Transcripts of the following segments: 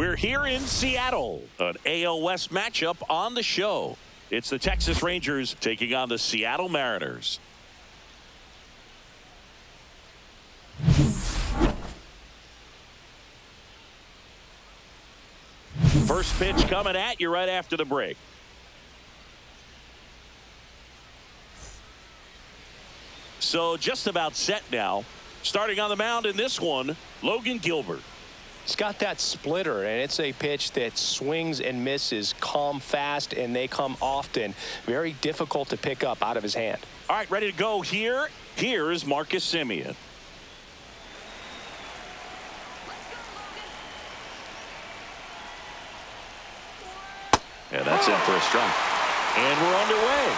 We're here in Seattle, an AL West matchup on the show. It's the Texas Rangers taking on the Seattle Mariners. First pitch coming at you right after the break. So just about set now. Starting on the mound in this one, Logan Gilbert. He's got that splitter, and it's a pitch that swings and misses, come fast, and they come often. Very difficult to pick up out of his hand. All right, ready to go here. Here's Marcus Semien. And that's in for a strike. And we're underway.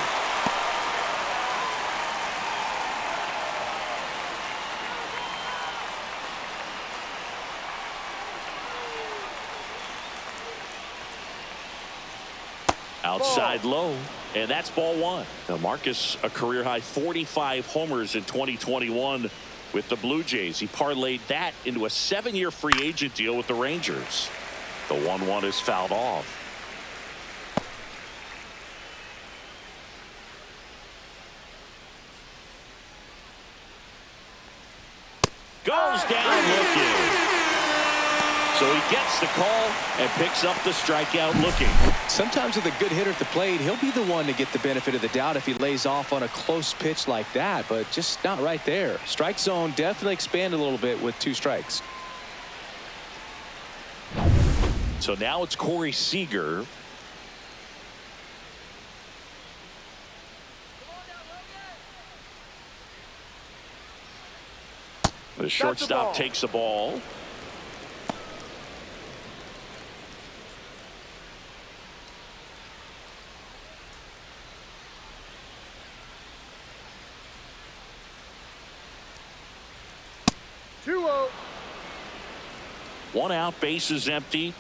Outside low, and that's ball one. Now Marcus, a career high 45 homers in 2021 with the Blue Jays. He parlayed that into a 7-year free agent deal with the Rangers. The 1-1 is fouled off. Goes down looking. So he gets the call and picks up the strikeout looking. Sometimes with a good hitter at the plate, he'll be the one to get the benefit of the doubt if he lays off on a close pitch like that, but just not right there. Strike zone definitely expanded a little bit with 2 strikes. So now it's Corey Seager. The shortstop takes the ball. One out, base is empty.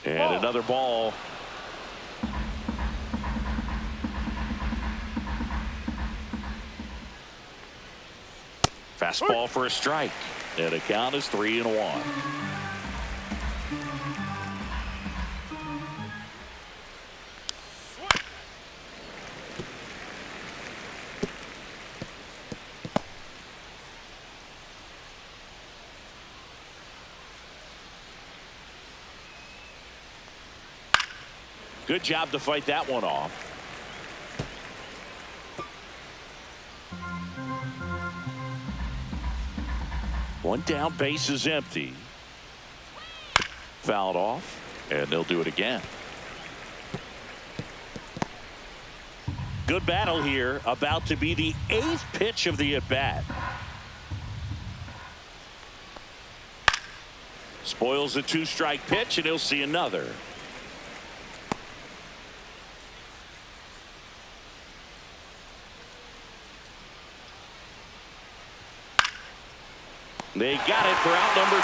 And another ball. Fastball for a strike. And the count is 3-1. Good job to fight that one off. One down, base is empty. Fouled off, and they'll do it again. Good battle here, about to be the 8th pitch of the at-bat. Spoils a 2-strike pitch, and he'll see another. They got it for out number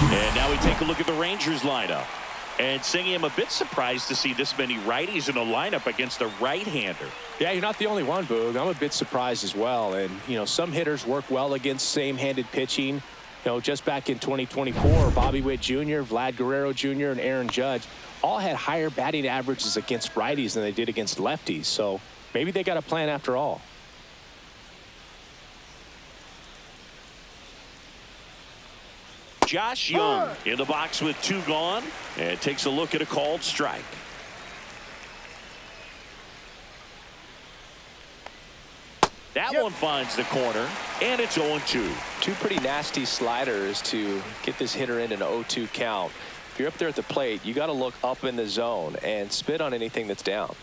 2. And now we take a look at the Rangers lineup. And Singy, I'm a bit surprised to see this many righties in a lineup against a right-hander. Yeah, you're not the only one, Boog. I'm a bit surprised as well. And, you know, some hitters work well against same-handed pitching. You know, just back in 2024, Bobby Witt Jr., Vlad Guerrero Jr., and Aaron Judge all had higher batting averages against righties than they did against lefties. So maybe they got a plan after all. Josh Young in the box with 2 gone, and takes a look at a called strike. That one finds the corner, and it's 0-2. 2 pretty nasty sliders to get this hitter in an 0-2 count. If you're up there at the plate, you got to look up in the zone and spit on anything that's down.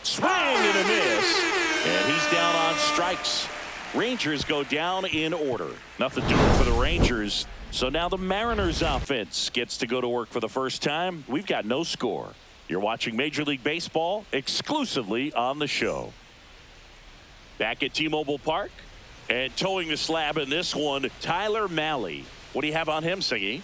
Swing and a miss, and he's down on strikes. Rangers go down in order. Nothing doing for the Rangers. So now the Mariners offense gets to go to work for the first time. We've got no score. You're watching Major League Baseball exclusively on the show. Back at T-Mobile Park. And towing the slab in this one, Tyler Mahle. What do you have on him, Siggy?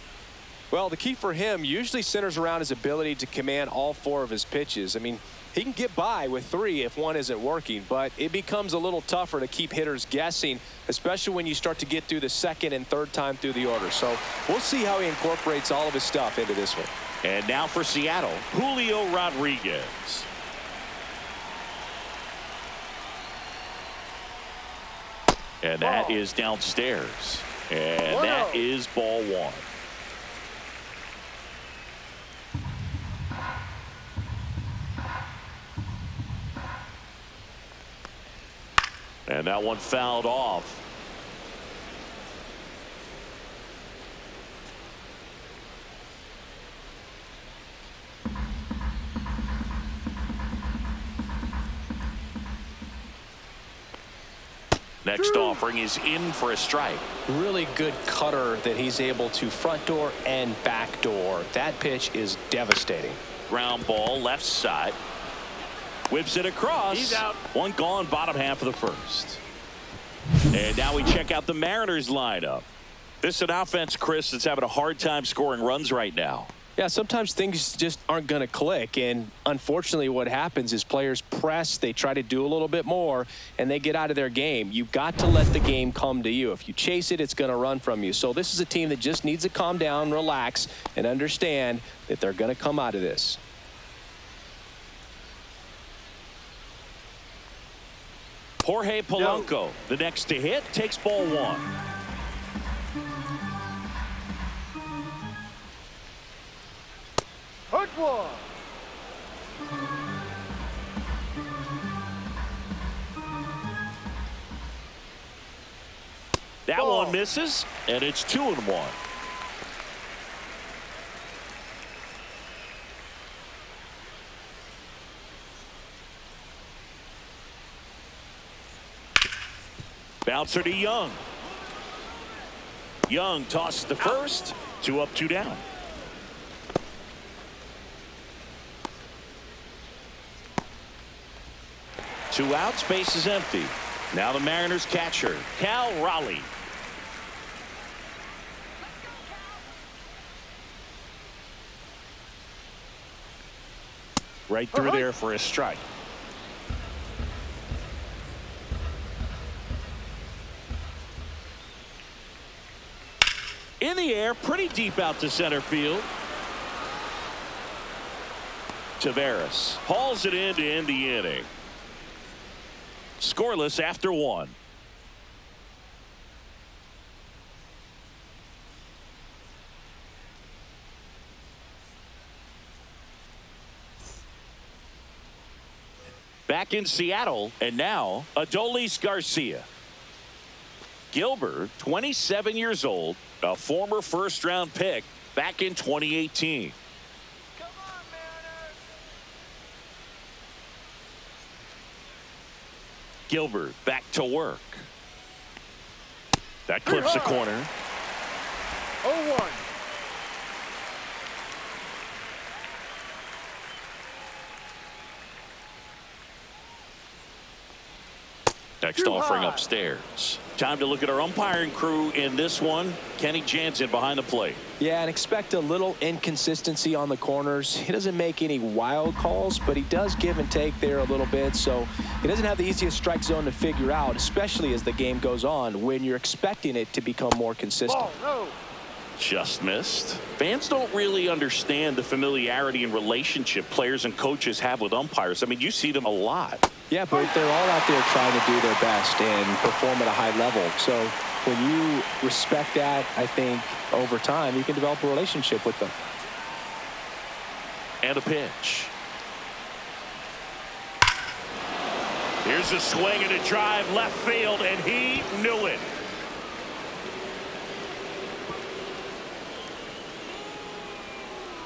Well, the key for him usually centers around his ability to command all 4 of his pitches. I mean, he can get by with 3 if one isn't working, but it becomes a little tougher to keep hitters guessing, especially when you start to get through the second and third time through the order. So we'll see how he incorporates all of his stuff into this one. And now for Seattle, Julio Rodriguez. And that is downstairs. And that is ball 1. And that one fouled off. Next offering is in for a strike. Really good cutter that he's able to front door and back door. That pitch is devastating. Ground ball left side. Whips it across. He's out. One gone, bottom half of the first. And now we check out the Mariners lineup. This is an offense, Chris, that's having a hard time scoring runs right now. Yeah, sometimes things just aren't going to click, and unfortunately what happens is players press, they try to do a little bit more, and they get out of their game. You've got to let the game come to you. If you chase it, it's going to run from you. So this is a team that just needs to calm down, relax, and understand that they're going to come out of this. Jorge Polanco, the next to hit, takes ball 1. Hurt one. That one misses, and it's 2-1. Bouncer to Young. Young tosses the first. 2 up, 2 down. Two outs, base is empty. Now the Mariners catcher, Cal Raleigh. Right through there for a strike. In the air, pretty deep out to center field. Taveras hauls it in to end the inning. Scoreless after 1. Back in Seattle, and now Adolis Garcia. Gilbert, 27 years old, a former first-round pick back in 2018. Come on, Mariners. Gilbert back to work. That clips the corner. 0-1. Next offering upstairs. Time to look at our umpiring crew in this one. Kenny Jansen behind the plate. Yeah, and expect a little inconsistency on the corners. He doesn't make any wild calls, but he does give and take there a little bit. So he doesn't have the easiest strike zone to figure out, especially as the game goes on when you're expecting it to become more consistent. Ball, no. Just missed. Fans don't really understand the familiarity and relationship players and coaches have with umpires. I mean, you see them a lot. Yeah, but they're all out there trying to do their best and perform at a high level. So when you respect that, I think over time you can develop a relationship with them. And a pitch. Here's a swing and a drive left field, and he knew it.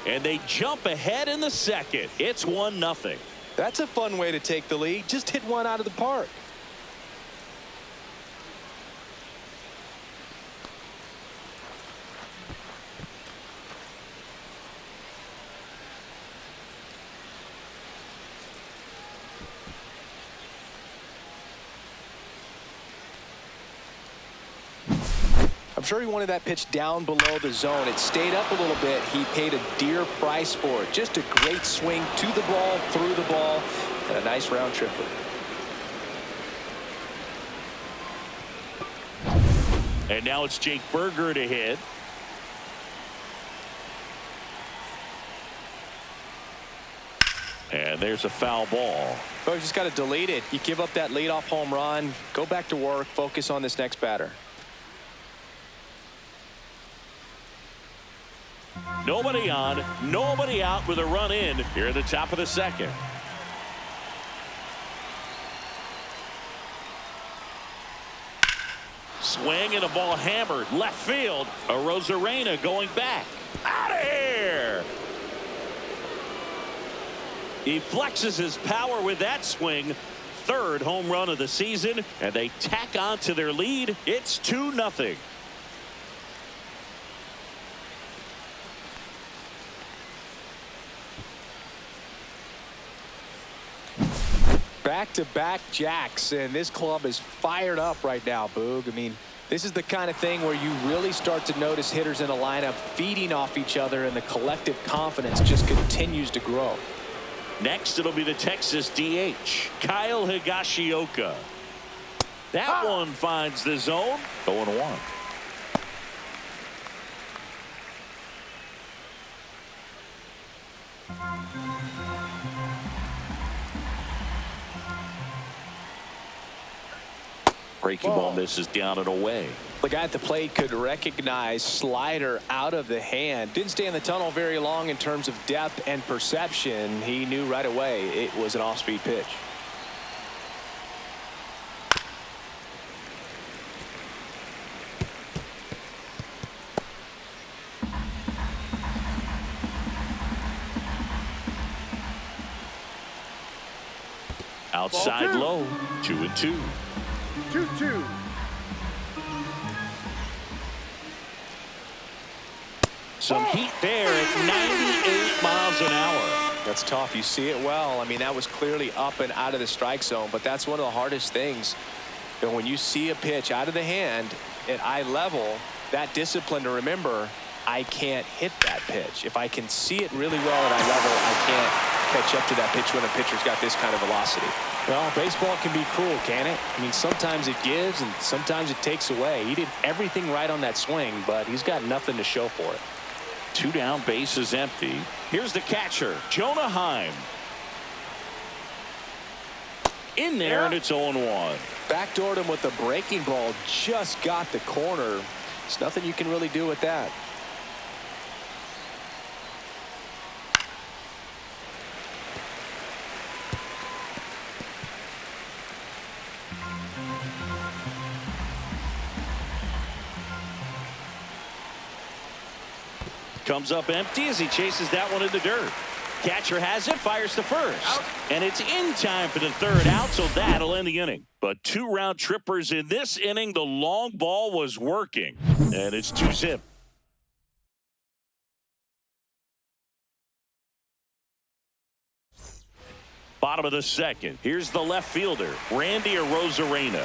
And they jump ahead in the second. It's 1-0. That's a fun way to take the lead. Just hit one out of the park. I'm sure he wanted that pitch down below the zone. It stayed up a little bit. He paid a dear price for it. Just a great swing to the ball, through the ball, and a nice round tripper. And now it's Jake Berger to hit. And there's a foul ball. Oh, you just got to delete it. You give up that leadoff home run. Go back to work. Focus on this next batter. Nobody on, nobody out with a run in here at the top of the second. Swing and a ball hammered left field. Arozarena going back. Out of here. He flexes his power with that swing. Third home run of the season, and they tack on to their lead. It's 2-0. Back-to-back jacks, and this club is fired up right now, Boog. I mean, this is the kind of thing where you really start to notice hitters in a lineup feeding off each other, and the collective confidence just continues to grow. Next, it'll be the Texas DH, Kyle Higashioka. That one finds the zone. 0-1. Breaking ball misses down and away. The guy at the plate could recognize slider out of the hand. Didn't stay in the tunnel very long in terms of depth and perception. He knew right away it was an off-speed pitch. Outside low, 2-2. 2-2. Some heat there at 98 miles an hour. That's tough. You see it well. I mean, that was clearly up and out of the strike zone, but that's one of the hardest things. You know, when you see a pitch out of the hand at eye level, that discipline to remember, I can't hit that pitch. If I can see it really well at eye level, I can't catch up to that pitch when a pitcher's got this kind of velocity. Well, baseball can be cruel, can it? I mean, sometimes it gives and sometimes it takes away. He did everything right on that swing, but he's got nothing to show for it. 2 down, bases empty. Here's the catcher, Jonah Heim. In there, and it's 0-1. Backdoored him with a breaking ball, just got the corner. There's nothing you can really do with that. Comes up empty as he chases that one in the dirt. Catcher has it, fires to first. Out. And it's in time for the third out, so that'll end the inning. But 2 round trippers in this inning. The long ball was working. And it's 2-zip. Bottom of the second. Here's the left fielder, Randy Arozarena.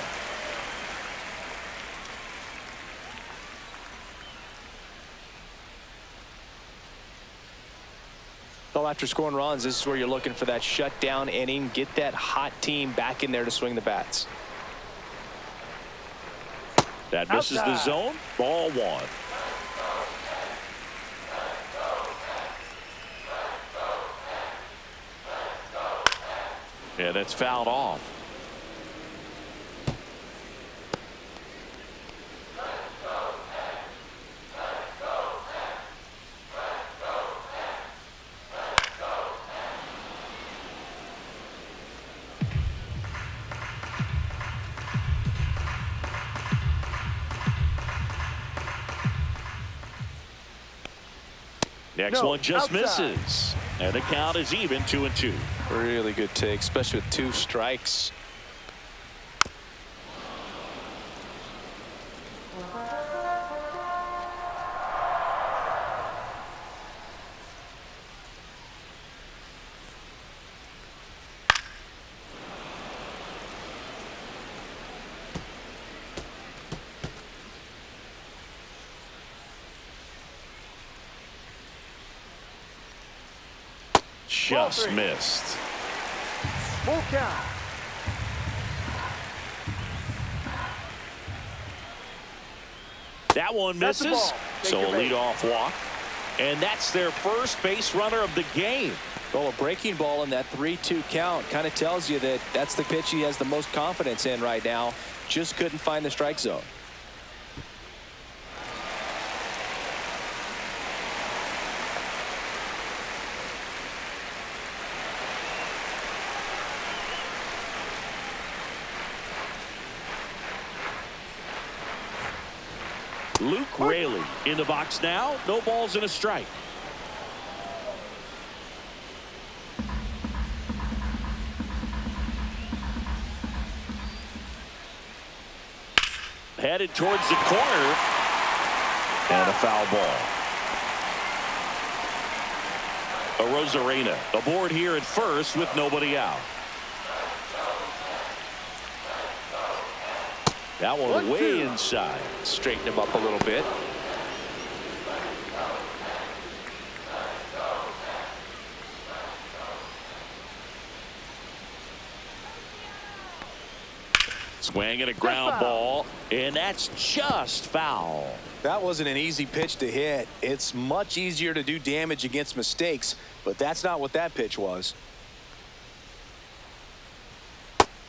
Well, after scoring runs, this is where you're looking for that shutdown inning. Get that hot team back in there to swing the bats. That misses the zone. Ball 1. Yeah, that's fouled off. Next one just misses. And the count is even, 2-2. Really good take, especially with 2 strikes. Just missed. Full count. That one That's the misses. ball. Take So a your base. leadoff walk. And that's their first base runner of the game. Well, a breaking ball in that 3-2 count kind of tells you that that's the pitch he has the most confidence in right now. Just couldn't find the strike zone. Luke Raley in the box now. No balls and a strike. Headed towards the corner. And a foul ball. Arozarena aboard here at first with nobody out. That one way inside. Straighten him up a little bit. Swing and a ground ball, and that's just foul. That wasn't an easy pitch to hit. It's much easier to do damage against mistakes, but that's not what that pitch was.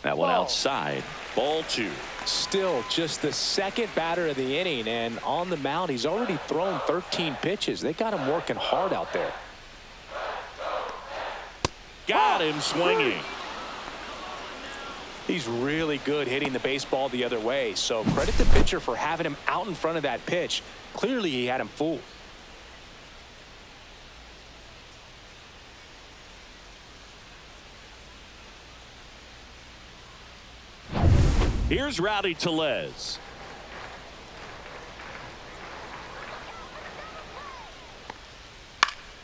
That one outside. Ball 2. Still just the second batter of the inning, and on the mound he's already thrown 13 pitches. They got him working hard out there. Got him swinging. He's really good hitting the baseball the other way, so credit the pitcher for having him out in front of that pitch. Clearly he had him fooled. Here's Rowdy Tellez.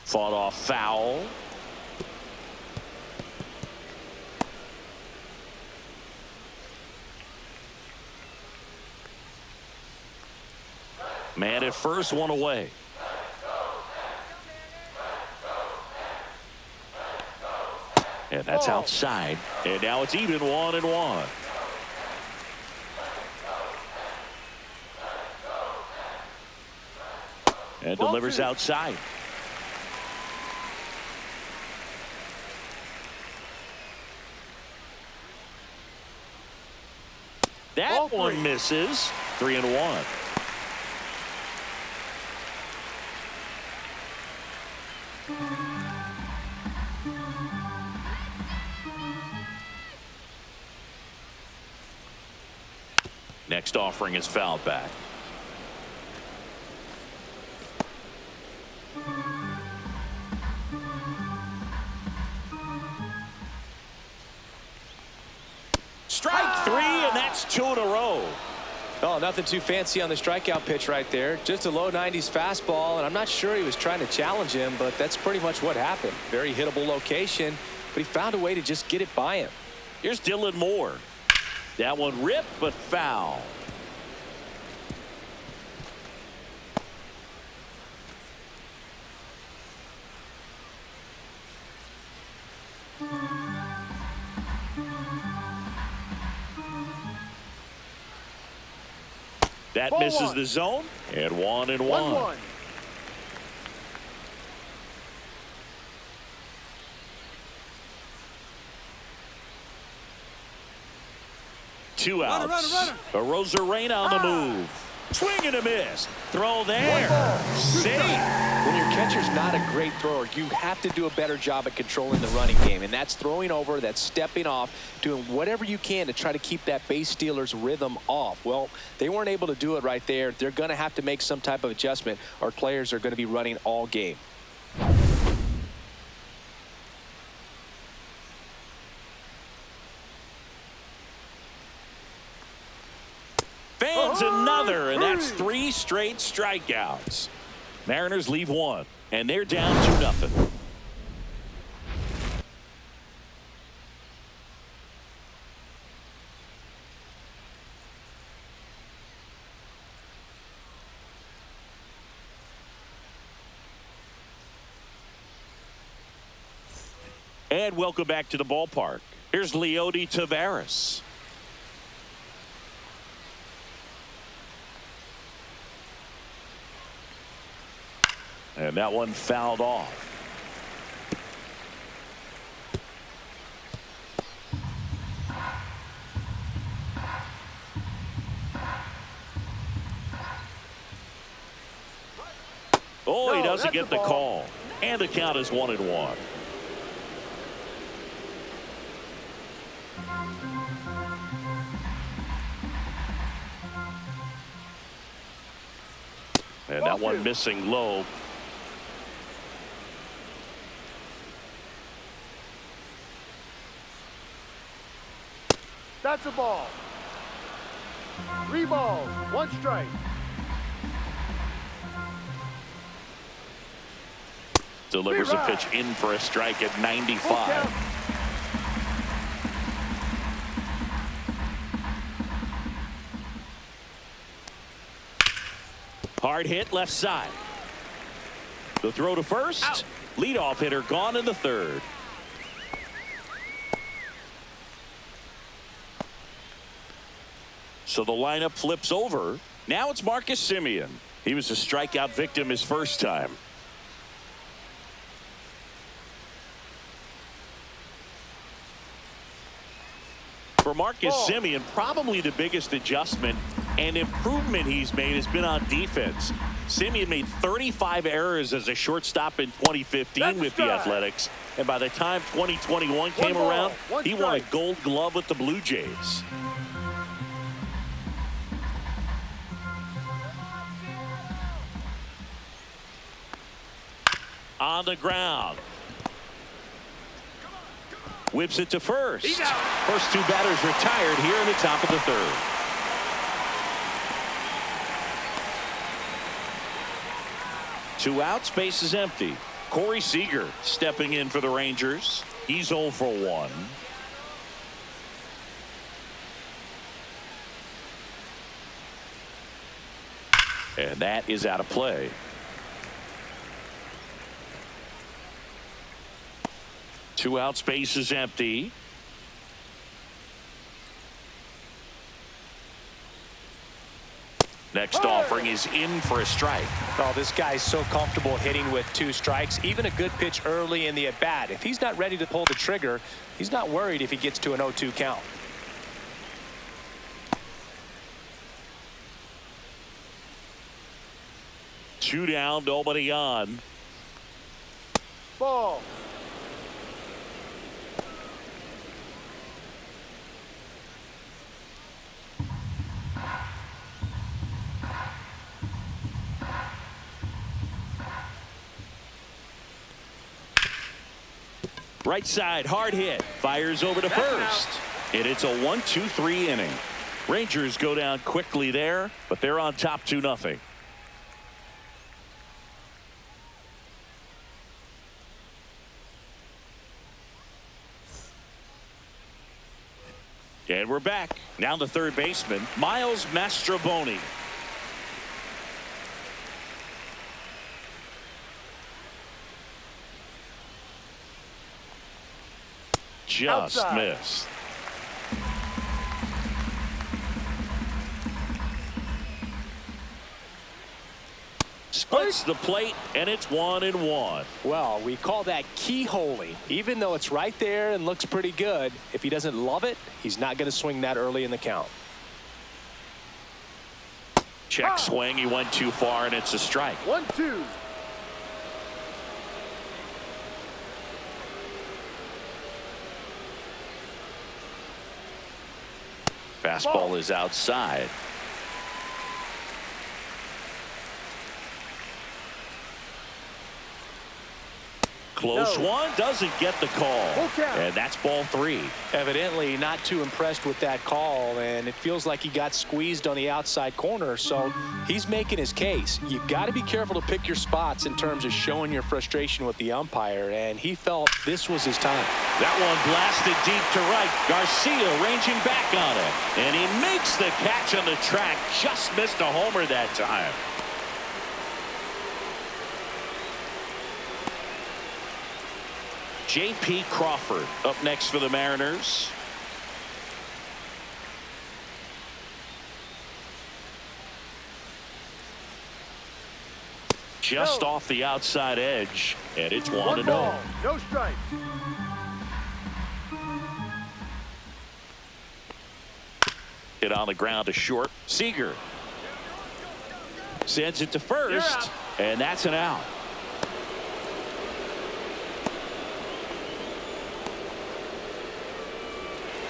Fought off foul. Man at first, one away. And that's outside. And now it's even 1-1. And delivers outside. That one misses. 3-1. Next offering is fouled back. Strike 3, and that's 2 in a row. Oh, nothing too fancy on the strikeout pitch right there. Just a low 90s fastball, and I'm not sure he was trying to challenge him, but that's pretty much what happened. Very hittable location, but he found a way to just get it by him. Here's Dylan Moore. That one ripped, but foul. That misses the zone, and 1-1. 2 outs. Arozarena on the move. Swing and a miss. Throw there. Safe. When your catcher's not a great thrower, you have to do a better job at controlling the running game, and that's throwing over, that's stepping off, doing whatever you can to try to keep that base stealer's rhythm off. Well, they weren't able to do it right there. They're going to have to make some type of adjustment. Our players are going to be running all game. Fans another, and that's 3 straight strikeouts. Mariners leave 1, and they're down 2-0. And welcome back to the ballpark. Here's Leody Taveras. And that one fouled off. Oh, he doesn't get the call. And the count is 1-1. And that one missing low. That's a ball. 3 balls, 1 strike. Delivers a pitch in for a strike at 95. Hard hit left side. The throw to first. Out. Leadoff hitter gone in the third. So the lineup flips over. Now it's Marcus Semien. He was a strikeout victim his first time. For Marcus Semien, probably the biggest adjustment and improvement he's made has been on defense. Semien made 35 errors as a shortstop in 2015 with the Athletics. And by the time 2021 came around, he won a Gold Glove with the Blue Jays. On the ground. Whips it to first. First 2 batters retired here in the top of the third. Two outs, base is empty. Corey Seager stepping in for the Rangers. He's 0 for 1. And that is out of play. Two outs, base is empty. Next offering is in for a strike. Oh, this guy's so comfortable hitting with 2 strikes. Even a good pitch early in the at-bat. If he's not ready to pull the trigger, he's not worried if he gets to an 0-2 count. Two down, nobody on. Ball. Right side, hard hit. Fires over to first. And it's a 1-2-3 inning. Rangers go down quickly there, but they're on top 2-0. And we're back. Now the third baseman, Miles Mastrobuoni. Just outside. Missed. Splits the plate, and it's 1-1. Well, we call that keyholing. Even though it's right there and looks pretty good, if he doesn't love it, he's not going to swing that early in the count. Check swing. He went too far, and it's a strike. 1-2. Fastball is outside. Close one, doesn't get the call. And that's ball 3. Evidently not too impressed with that call, and it feels like he got squeezed on the outside corner, so he's making his case. You've got to be careful to pick your spots in terms of showing your frustration with the umpire, and he felt this was his time. That one blasted deep to right. Garcia ranging back on it, and he makes the catch on the track. Just missed a homer that time. J.P. Crawford up next for the Mariners. Just off the outside edge, and it's 1-0. No strike. Hit on the ground to short. Seager sends it to first, and that's an out.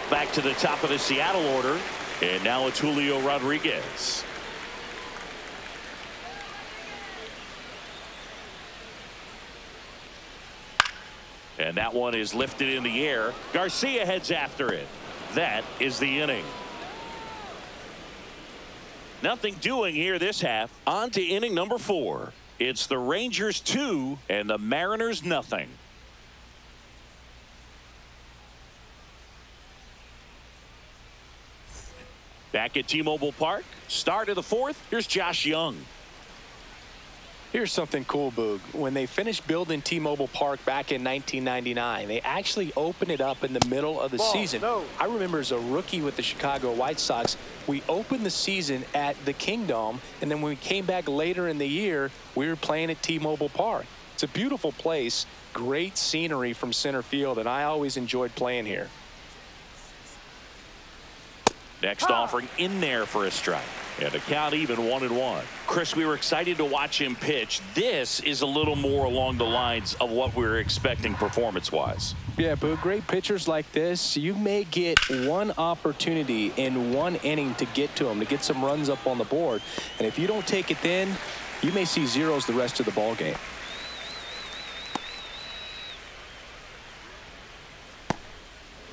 Back to the top of the Seattle order, and now it's Julio Rodriguez. And that one is lifted in the air. Garcia heads after it. That is the inning. Nothing doing here this half. On to inning number 4. It's the Rangers 2 and the Mariners nothing. Back at T-Mobile Park. Start of the 4th. Here's Josh Young. Here's something cool, Boog. When they finished building T-Mobile Park back in 1999, they actually opened it up in the middle of the season. I remember as a rookie with the Chicago White Sox, we opened the season at the Kingdome, and then when we came back later in the year, we were playing at T-Mobile Park. It's a beautiful place, great scenery from center field, and I always enjoyed playing here. Next offering in there for a strike. And the count even 1-1. Chris, we were excited to watch him pitch. This is a little more along the lines of what we were expecting performance-wise. Yeah, but great pitchers like this, you may get one opportunity in one inning to get to them, to get some runs up on the board. And if you don't take it then, you may see zeros the rest of the ball game.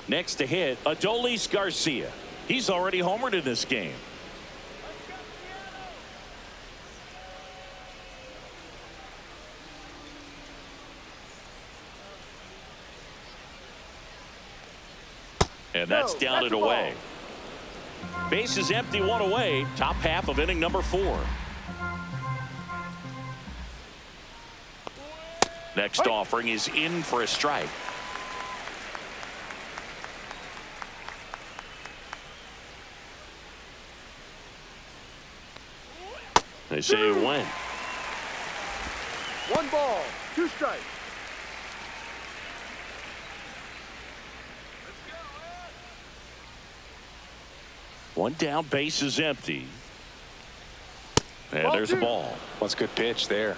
Next to hit, Adolis Garcia. He's already homered in this game. And that's down and away. Base is empty, 1 away. Top half of inning number 4. Next offering is in for a strike. They say it went. 1 ball, 2 strikes. One down, base is empty. And there's a ball. That's a good pitch there.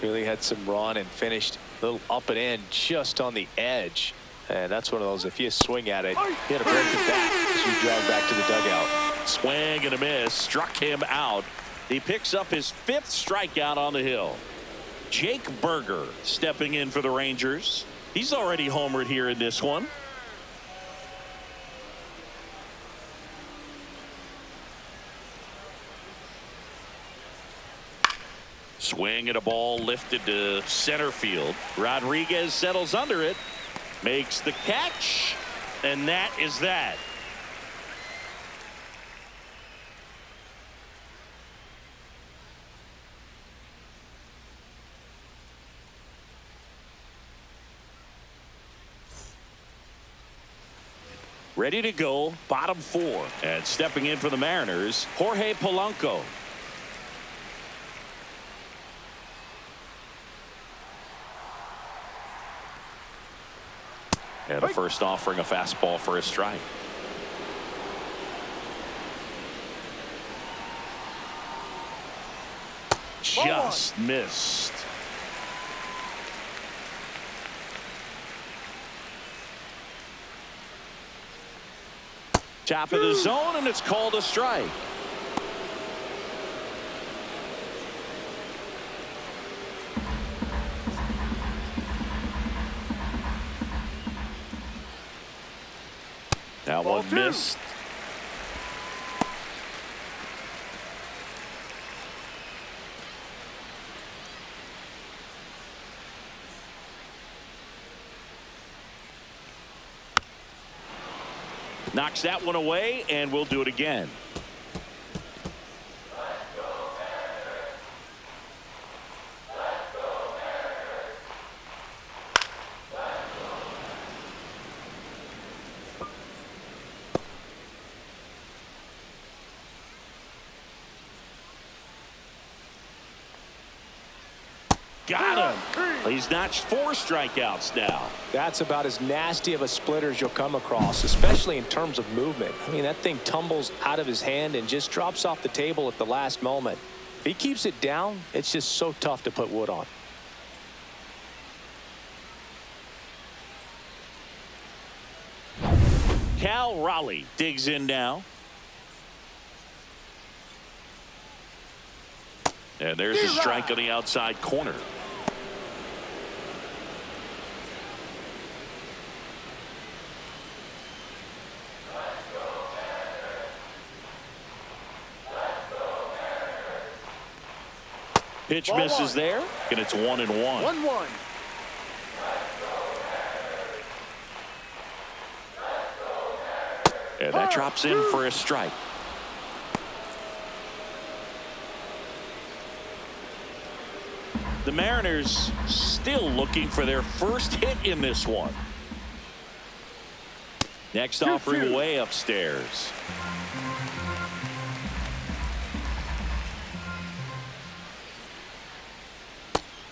Really had some run and finished a little up and in just on the edge. And that's one of those, if you swing at it, you had to break the bat as you drive back to the dugout. Swing and a miss. Struck him out. He picks up his 5th strikeout on the hill. Jake Berger stepping in for the Rangers. He's already homered here in this one. Swing and a ball lifted to center field. Rodriguez settles under it, makes the catch, and that is that. Ready to go, bottom 4. And stepping in for the Mariners, Jorge Polanco. And a first offering, a fastball for a strike. Just missed. Top of the zone, and it's called a strike. That one missed. Knocks that one away, and we'll do it again. Got him. He's notched 4 strikeouts now. That's about as nasty of a splitter as you'll come across, especially in terms of movement. I mean, that thing tumbles out of his hand and just drops off the table at the last moment. If he keeps it down, it's just so tough to put wood on. Cal Raleigh digs in now. And there's a strike on the outside corner. Pitch misses there, and it's 1-1. 1-1. And that drops in for a strike. The Mariners still looking for their first hit in this one. Next offering way upstairs.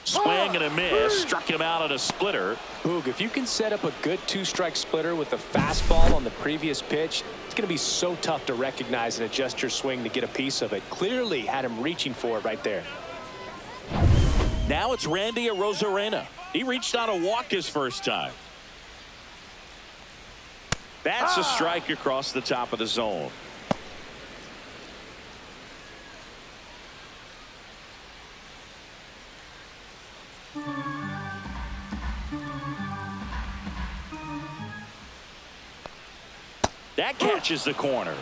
Swing and a miss. Struck him out on a splitter. Boog, if you can set up a good 2-strike splitter with the fastball on the previous pitch, it's going to be so tough to recognize and adjust your swing to get a piece of it. Clearly had him reaching for it right there. Now it's Randy Arozarena. He reached on a walk his first time. That's a strike across the top of the zone. That catches the corner.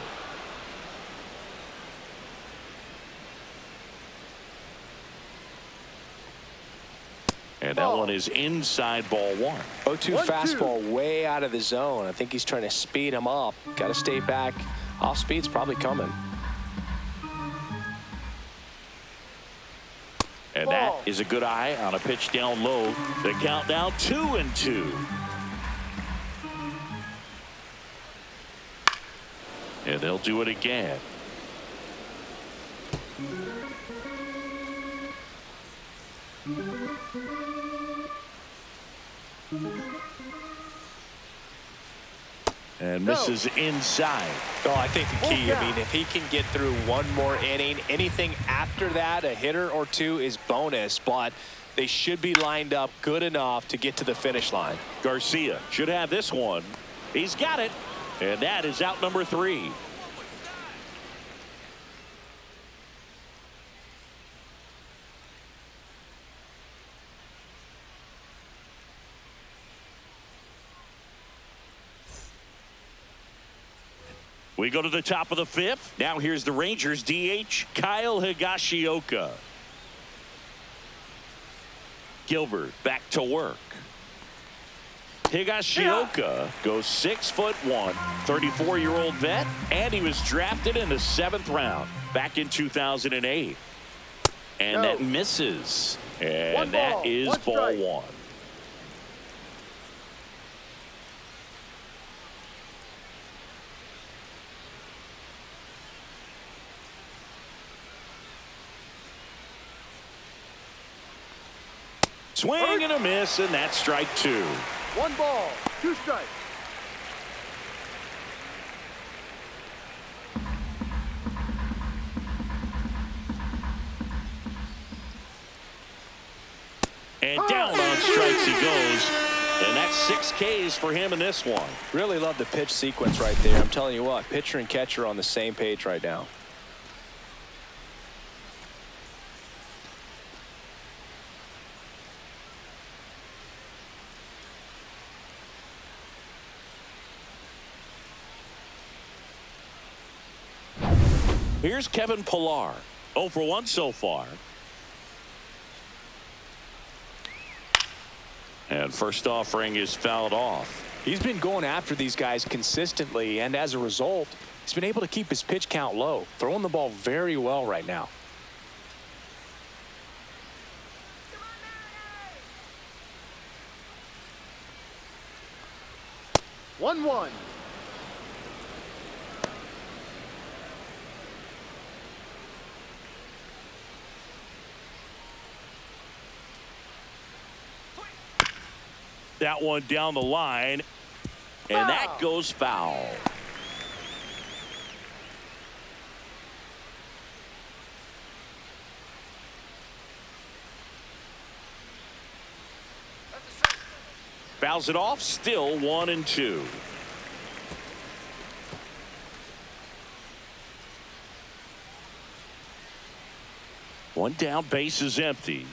And that one is inside ball 1. 0-2 fastball way out of the zone. I think he's trying to speed him up. Got to stay back. Off speed's probably coming. And that is a good eye on a pitch down low. The count now 2-2. And they'll do it again. And misses inside. Oh, I think the key, I mean, if he can get through one more inning, anything after that, a hitter or two is bonus, but they should be lined up good enough to get to the finish line. Garcia should have this one. He's got it. And that is out number 3. We go to the top of the 5th. Now here's the Rangers DH, Kyle Higashioka. Gilbert back to work. Higashioka goes 6'1", 34-year-old vet, and he was drafted in the 7th round back in 2008. And that misses. And that is ball 1. Swing and a miss, and that's strike 2. 1 ball, 2 strikes. And down on strikes he goes. And that's 6 Ks for him in this one. Really love the pitch sequence right there. I'm telling you what, pitcher and catcher are on the same page right now. Here's Kevin Pillar. 0 for 1 so far. And first offering is fouled off. He's been going after these guys consistently, and as a result, he's been able to keep his pitch count low, throwing the ball very well right now. One. That one down the line. And that goes foul. Fouls it off, still 1-2. One down, base is empty.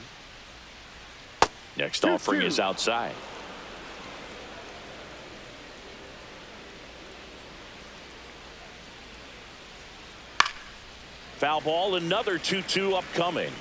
Next offering is outside. Foul ball, another 2-2 upcoming.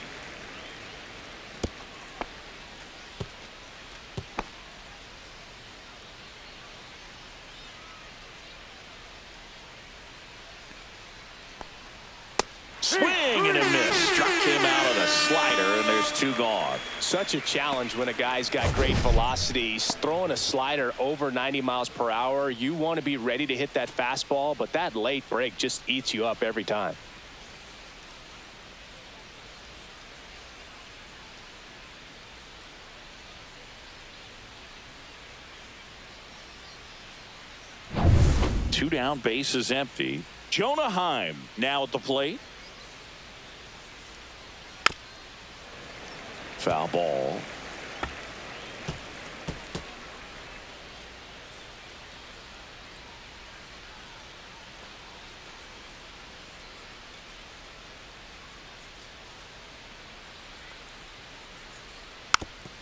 Swing and a miss. Struck him out of the slider, and there's two gone. Such a challenge when a guy's got great velocity. He's throwing a slider over 90 miles per hour. You want to be ready to hit that fastball, but that late break just eats you up every time. Two down, base is empty. Jonah Heim now at the plate. Foul ball.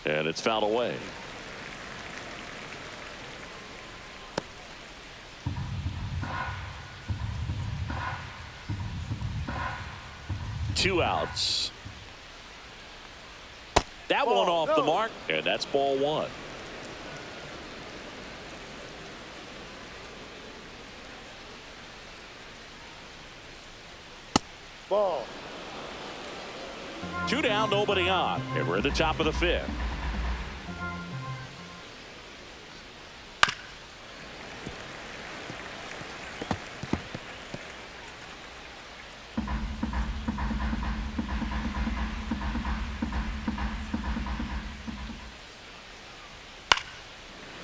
And it's fouled away. Two outs. That one off the mark, and that's ball one. Ball. Two down, nobody on, and we're at the top of the fifth.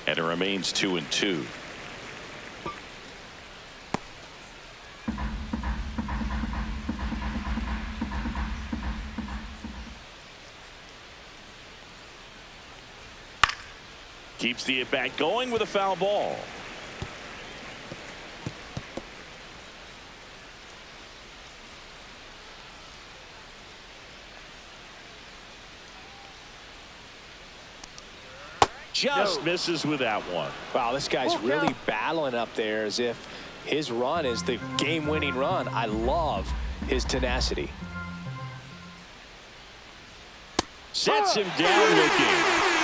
And it remains 2-2. Keeps the at-bat going with a foul ball. Just misses with that one. Wow, this guy's really battling up there as if his run is the game-winning run. I love his tenacity. Sets him down looking.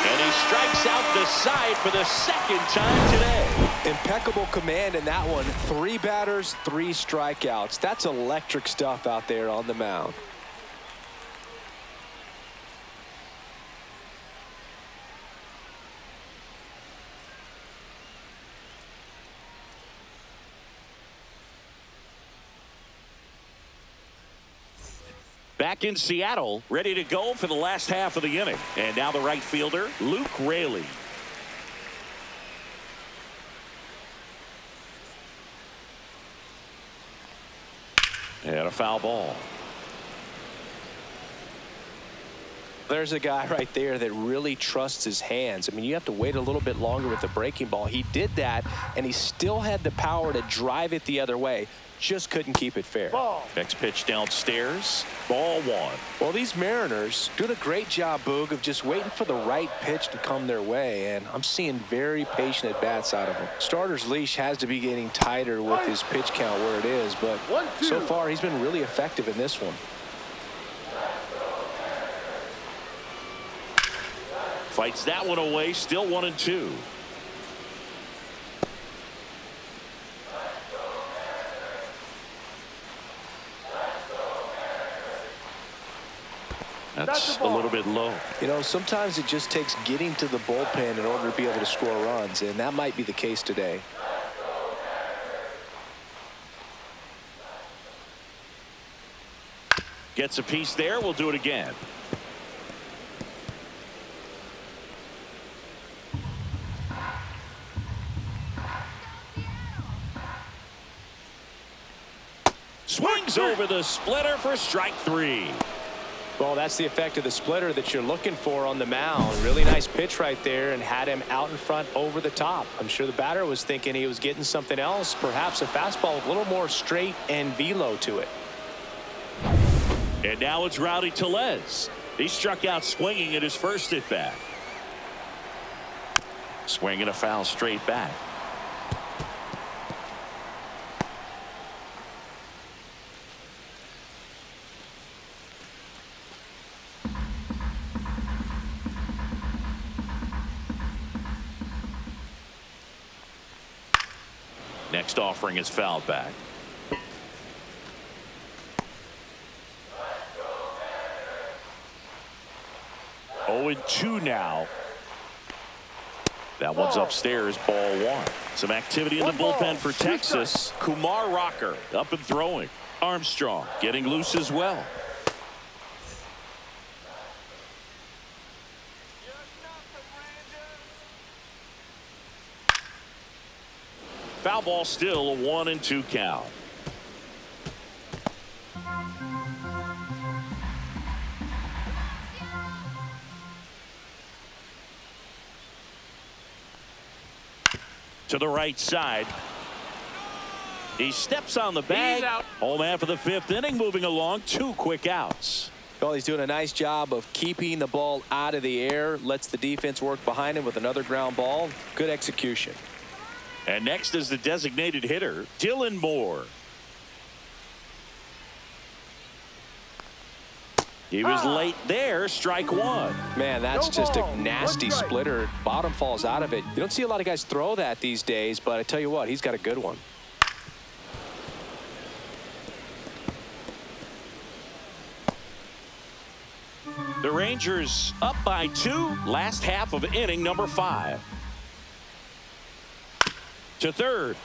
And he strikes out the side for the second time today. Impeccable command in that one. 3 batters, 3 strikeouts. That's electric stuff out there on the mound. Back in Seattle, ready to go for the last half of the inning. And now the right fielder, Luke Raley. And a foul ball. There's a guy right there that really trusts his hands. I mean, you have to wait a little bit longer with the breaking ball. He did that, and he still had the power to drive it the other way. Just couldn't keep it fair. Ball. Next pitch downstairs. Ball one. Well, these Mariners doing a great job, Boog, of just waiting for the right pitch to come their way, and I'm seeing very patient at-bats out of them. Starter's leash has to be getting tighter with his pitch count where it is, but so far he's been really effective in this one. Fights that one away. Still 1-2. That's a little bit low. You know, sometimes it just takes getting to the bullpen in order to be able to score runs, and that might be the case today. Gets a piece there. We'll do it again. Swings over the splitter for strike 3. Well, that's the effect of the splitter that you're looking for on the mound. Really nice pitch right there and had him out in front over the top. I'm sure the batter was thinking he was getting something else, perhaps a fastball with a little more straight and velo to it. And now it's Rowdy Tellez. He struck out swinging at his first at bat. Swinging a foul straight back. Next offering is fouled back. Oh, 2 now. That one's upstairs, ball 1. Some activity in the bullpen for Texas. Kumar Rocker up and throwing. Armstrong getting loose as well. Foul ball, still a 1-2 count. To the right side. He steps on the bag. Home man for the 5th inning, moving along. 2 quick outs. Well, he's doing a nice job of keeping the ball out of the air. Lets the defense work behind him with another ground ball. Good execution. And next is the designated hitter, Dylan Moore. He was late there, strike 1. Man, that's just a nasty splitter. Bottom falls out of it. You don't see a lot of guys throw that these days, but I tell you what, he's got a good one. The Rangers up by 2, last half of inning number 5. To third.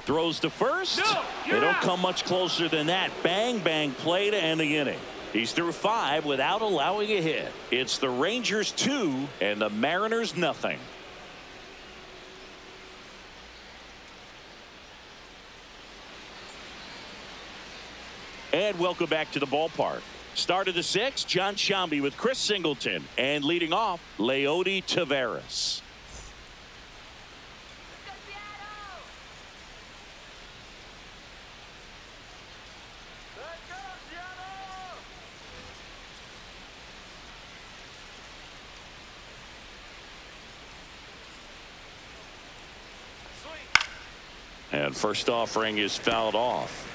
Throws to first. They don't come much closer than that. Bang, bang play to end the inning. He's through 5 without allowing a hit. It's the Rangers 2 and the Mariners nothing. And welcome back to the ballpark. Start of the 6th, John Sciambi with Chris Singleton. And leading off, Leody Taveras. And first offering is fouled off.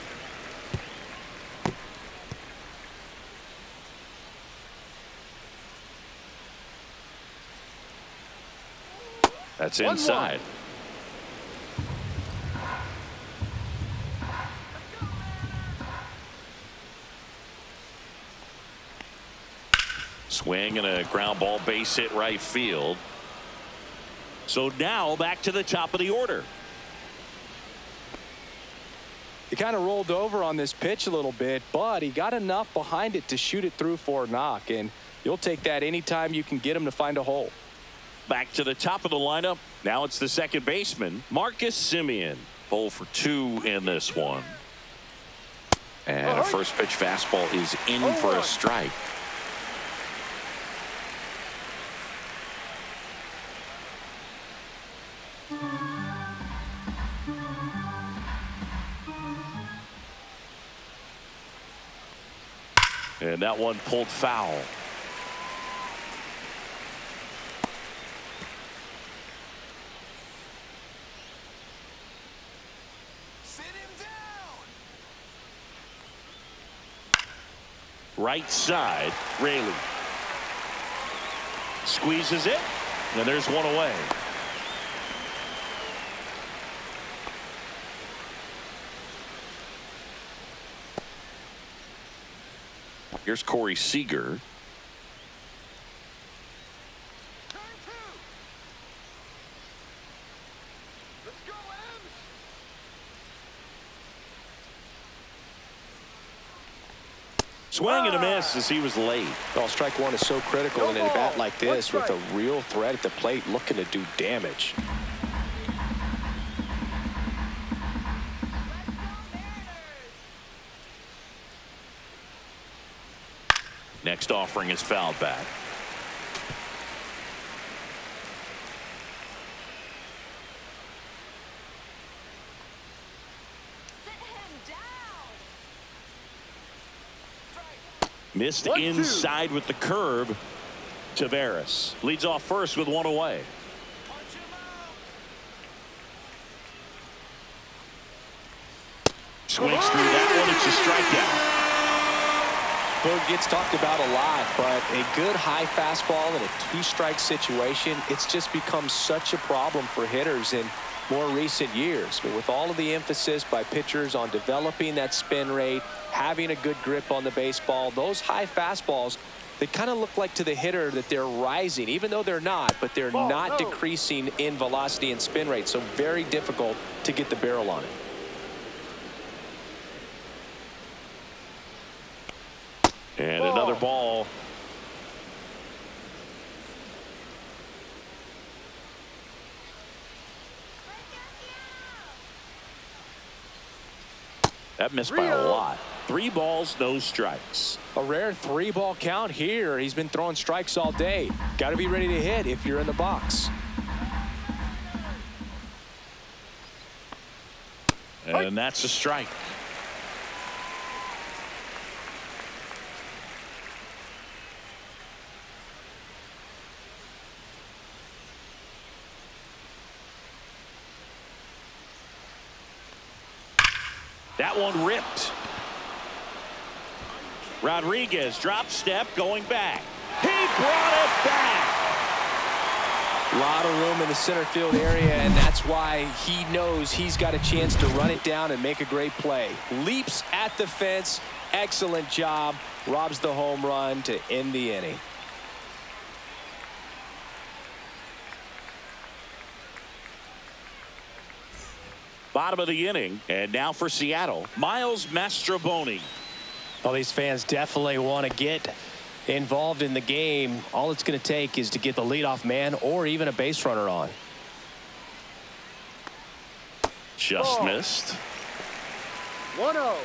That's inside. Swing and a ground ball, base hit right field. So now back to the top of the order. He kind of rolled over on this pitch a little bit, but he got enough behind it to shoot it through for a knock, and you'll take that anytime you can get him to find a hole. Back to the top of the lineup. Now it's the second baseman, Marcus Semien. 0 for 2 in this one. And a first pitch fastball is in for a strike. And that one pulled foul. Sit him down. Right side, Rayleigh. Squeezes it, and there's one away. Here's Corey Seager. Turn 2. Let's go, Ems. Swing and a miss as he was late. Well, strike 1 is so critical in a bat like this with a real threat at the plate looking to do damage. Next offering is fouled back. Missed inside with the curve. Tavares leads off first with one away. Swings through that one. It's a strikeout. Boog gets talked about a lot, but a good high fastball in a two-strike situation, it's just become such a problem for hitters in more recent years. But with all of the emphasis by pitchers on developing that spin rate, having a good grip on the baseball, those high fastballs, they kind of look like to the hitter that they're rising, even though they're not, but they're not decreasing in velocity and spin rate. So very difficult to get the barrel on it. And another ball. That missed by a lot. 3 balls, no strikes. A rare 3-ball count here. He's been throwing strikes all day. Got to be ready to hit if you're in the box. And that's a strike. That one ripped. Rodriguez drop step going back. He brought it back. A lot of room in the center field area, and that's why he knows he's got a chance to run it down and make a great play. Leaps at the fence. Excellent job. Robs the home run to end the inning. Bottom of the inning, and now for Seattle, Miles Mastrobuoni. Well, these fans definitely want to get involved in the game. All it's going to take is to get the leadoff man or even a base runner on. Just missed. 1-0.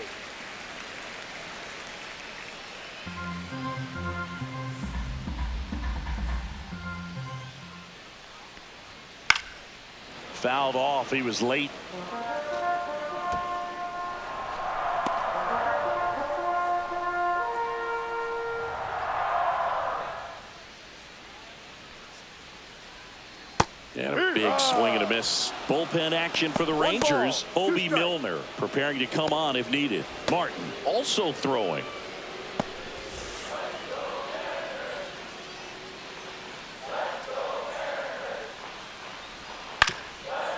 Fouled off. He was late. And a big swing and a miss. Bullpen action for the Rangers. Obi Milner preparing to come on if needed. Martin also throwing.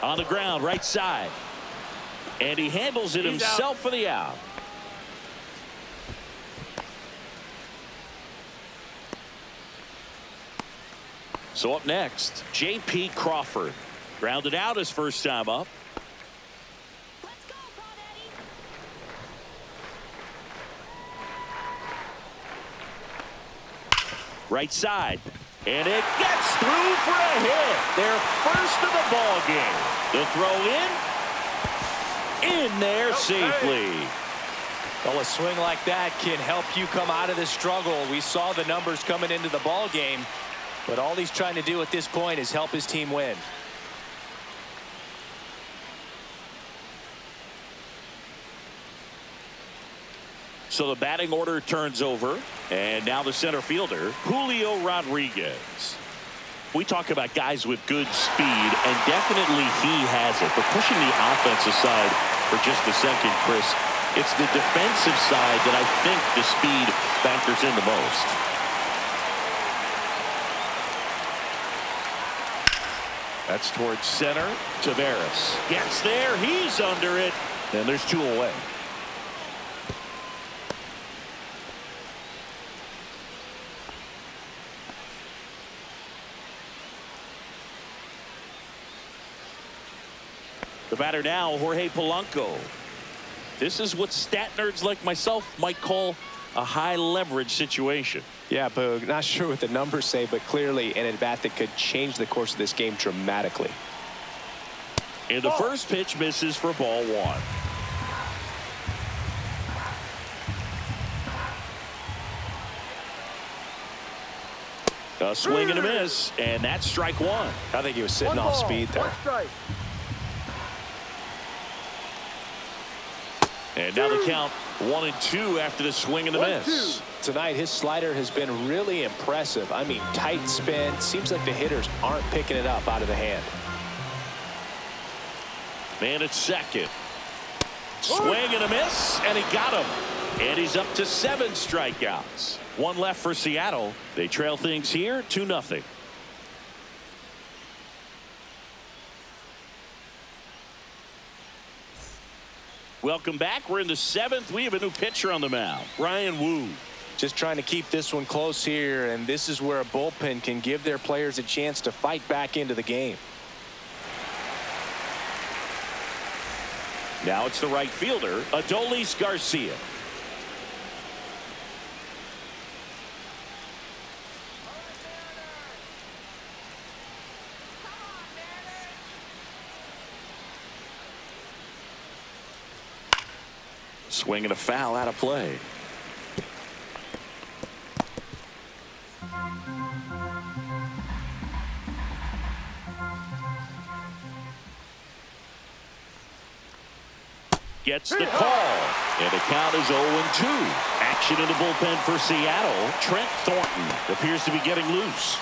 On the ground, right side. And he handles it himself for the out. So up next, J.P. Crawford. Grounded out his first time up. Let's go, Bob-Eddie. Right side. And it gets through for a hit. Their first of the ball game. The throw in there safely. Well, a swing like that can help you come out of this struggle. We saw the numbers coming into the ball game, but all he's trying to do at this point is help his team win. So the batting order turns over, and now the center fielder, Julio Rodriguez. We talk about guys with good speed, and definitely he has it. But pushing the offense aside for just a second, Chris, it's the defensive side that I think the speed factors in the most. That's towards center. Tavares gets there. He's under it. And there's 2 away. The batter now, Jorge Polanco. This is what stat nerds like myself might call a high leverage situation. Yeah, Boog, not sure what the numbers say, but clearly an at-bat that could change the course of this game dramatically. And the first pitch misses for ball 1. A swing and a miss, and that's strike one. I think he was sitting off speed there. And now the count 1-2 after the swing and the miss. Tonight, his slider has been really impressive. I mean, tight spin. Seems like the hitters aren't picking it up out of the hand. Man at second. Swing and a miss, and he got him. And he's up to 7 strikeouts. One left for Seattle. They trail things here 2-0. Welcome back. We're in the 7th. We have a new pitcher on the mound, Ryan Wu. Just trying to keep this one close here, and this is where a bullpen can give their players a chance to fight back into the game. Now it's the right fielder, Adolis Garcia. Swing and a foul out of play. Gets the call, and the count is 0-2. Action in the bullpen for Seattle. Trent Thornton appears to be getting loose.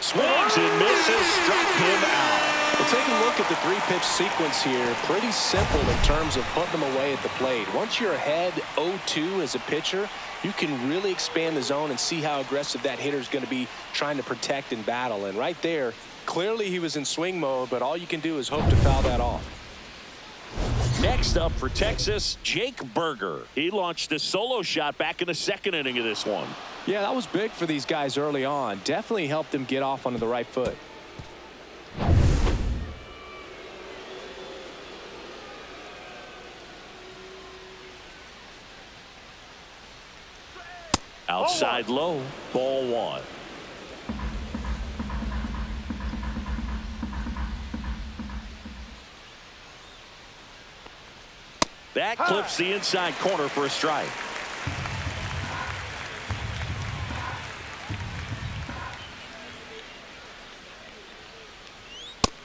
Swings and misses, struck him out. Well, take a look at the 3-pitch sequence here. Pretty simple in terms of putting them away at the plate. Once you're ahead 0-2 as a pitcher, you can really expand the zone and see how aggressive that hitter is going to be trying to protect and battle. And right there, clearly he was in swing mode, but all you can do is hope to foul that off. Next up for Texas, Jake Berger. He launched a solo shot back in the 2nd inning of this one. Yeah, that was big for these guys early on. Definitely helped them get off onto the right foot. Outside low, ball 1. That clips the inside corner for a strike.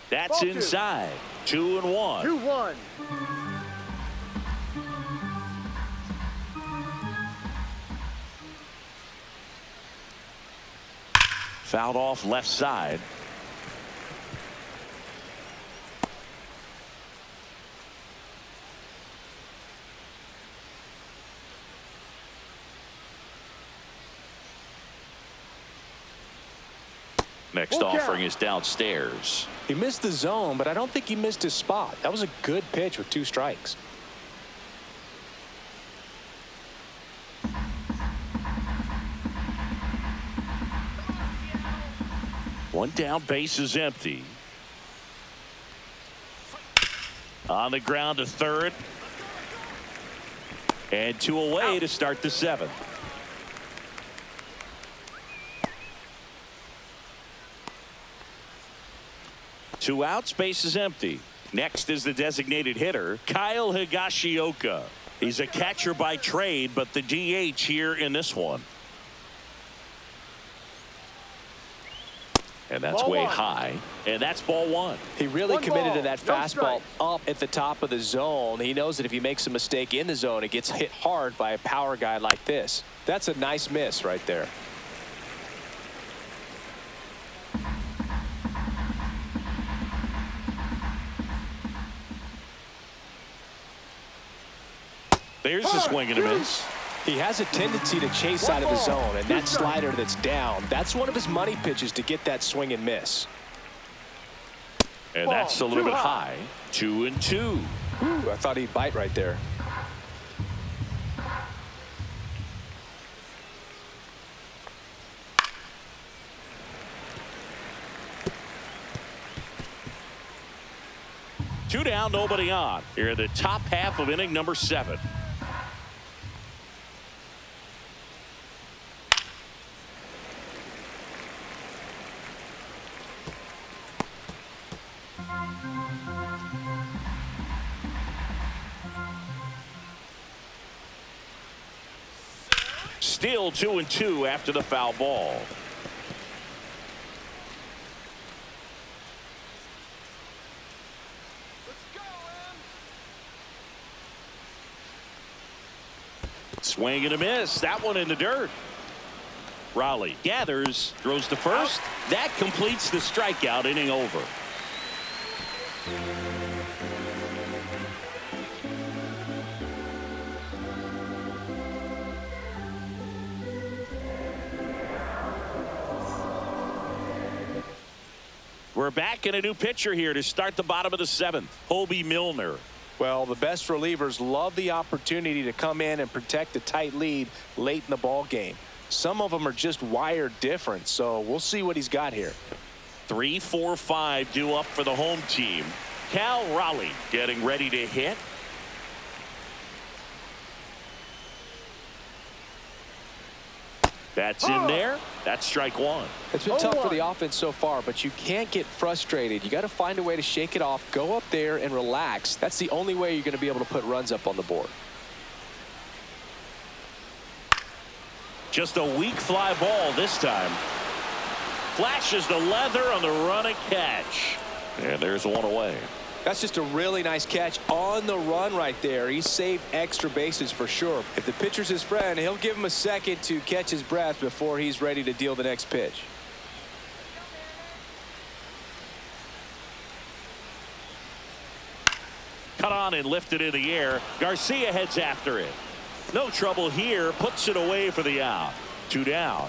That's inside. 2-1. 2-1. Fouled off left side. Next offering is downstairs. He missed the zone, but I don't think he missed his spot. That was a good pitch with 2 strikes. One down, base is empty. On the ground to 3rd. And 2 away to start the 7th. Two outs, base is empty. Next is the designated hitter, Kyle Higashioka. He's a catcher by trade, but the DH here in this one. And that's Ball way 1. high. And that's ball 1. He really 1 committed to ball, that no fastball strike. up at the top of the zone. He knows that if he makes a mistake in the zone, it gets hit hard by a power guy like this. That's a nice miss right there. There's the swing and a miss. He has a tendency to chase out of the zone, and that slider that's down, that's one of his money pitches to get that swing and miss. And that's a little bit high. 2-2. Ooh, I thought he'd bite right there. Two down, nobody on. Here in the top half of inning number 7. Still 2-2 after the foul ball. Swing and a miss. That one in the dirt. Raleigh gathers, throws to first. That completes the strikeout. Inning over. We're back in a new pitcher here to start the bottom of the 7th. Hobie Milner. Well, the best relievers love the opportunity to come in and protect a tight lead late in the ball game. Some of them are just wired different, so we'll see what he's got here. 3, 4, 5 due up for the home team. Cal Raleigh getting ready to hit. That's in there. That's strike one. It's been tough for the offense so far, but you can't get frustrated. You got to find a way to shake it off, go up there and relax. That's the only way you're going to be able to put runs up on the board. Just a weak fly ball this time. Flashes the leather on the running catch. And there's one away. That's just a really nice catch on the run right there. He saved extra bases for sure. If the pitcher's his friend, he'll give him a second to catch his breath before he's ready to deal the next pitch. Cut on and lifted in the air. Garcia heads after it. No trouble here. Puts it away for the out. 2 down.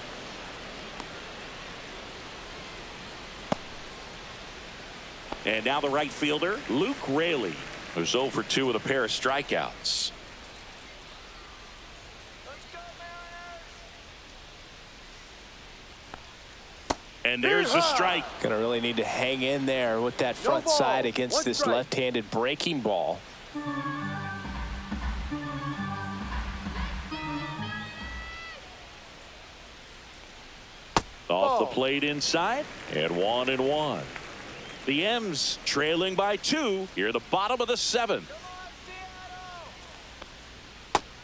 And now the right fielder, Luke Raley, who's 0 for 2 with a pair of strikeouts. And there's a strike. Gonna really need to hang in there with that front side against this left-handed breaking ball. Off the plate inside, and 1-1. The M's trailing by 2 here, the bottom of the 7th.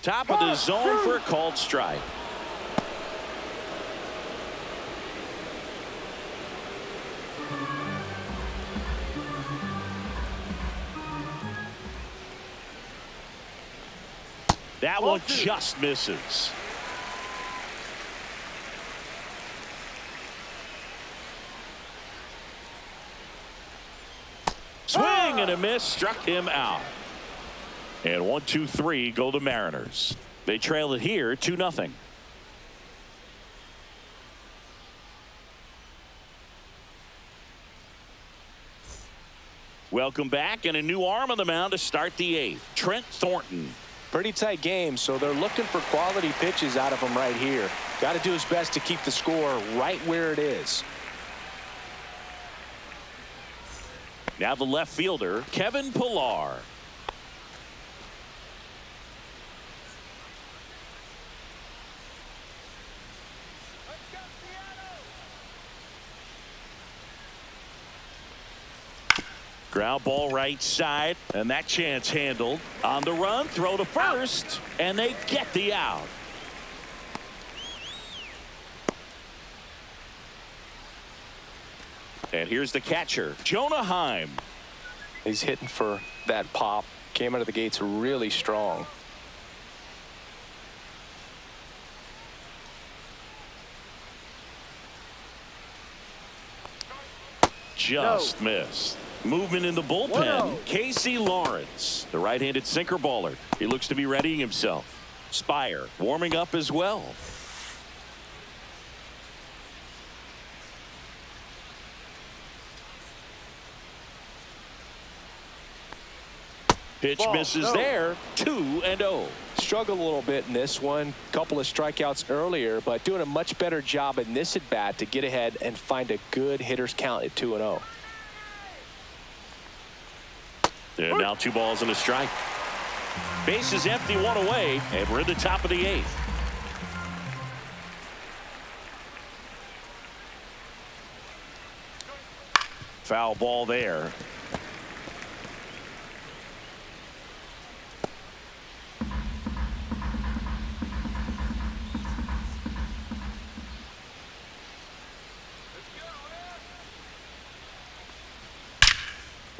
Top of the zone for a called strike. That one just misses. Swing and a miss, struck him out. And 1, 2, 3 go the Mariners. They trail it here 2-0. Welcome back, and a new arm on the mound to start the 8th. Trent Thornton. Pretty tight game, so they're looking for quality pitches out of him right here. Got to do his best to keep the score right where it is. Now the left fielder, Kevin Pillar. Ground ball right side, and that chance handled. On the run, throw to first, and they get the out. And here's the catcher, Jonah Heim. He's hitting for that pop. Came out of the gates really strong. Just missed. Movement in the bullpen. Casey Lawrence, the right-handed sinker baller. He looks to be readying himself. Spire warming up as well. Pitch misses there. 2-0. Struggled a little bit in this one. Couple of strikeouts earlier, but doing a much better job in this at bat to get ahead and find a good hitter's count at 2-0. And now 2 balls and a strike. Base is empty, 1 away, and we're in the top of the 8th. Foul ball there.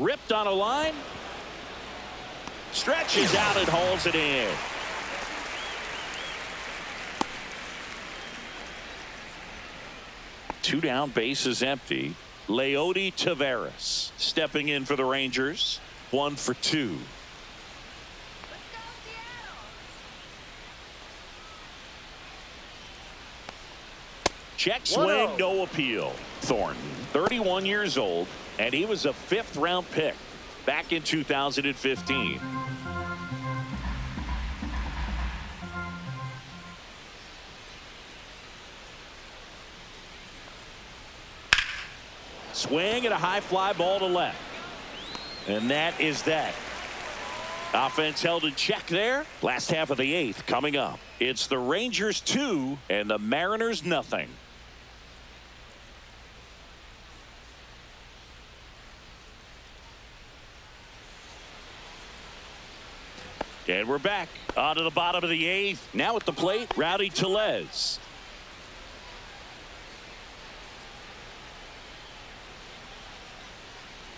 Ripped on a line. Stretches out and hauls it in. Two down, bases empty. Leody Taveras stepping in for the Rangers. 1 for 2. Check swing, no appeal. Thornton, 31 years old, and he was a 5th-round pick back in 2015. Swing and a high fly ball to left. And that is that. Offense held in check there. Last half of the 8th coming up. It's the Rangers 2 and the Mariners nothing. And we're back on to the bottom of the 8th. Now at the plate, Rowdy Tellez.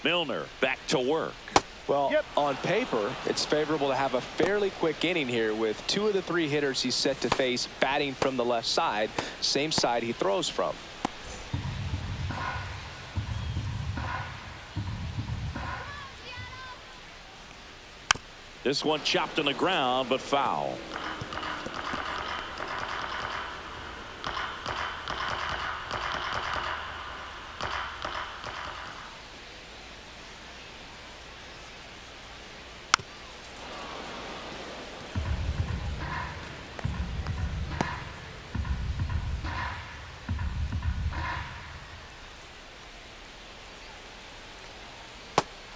Milner back to work. Well, on paper, it's favorable to have a fairly quick inning here with 2 of the 3 hitters he's set to face batting from the left side, same side he throws from. This one chopped on the ground, but foul.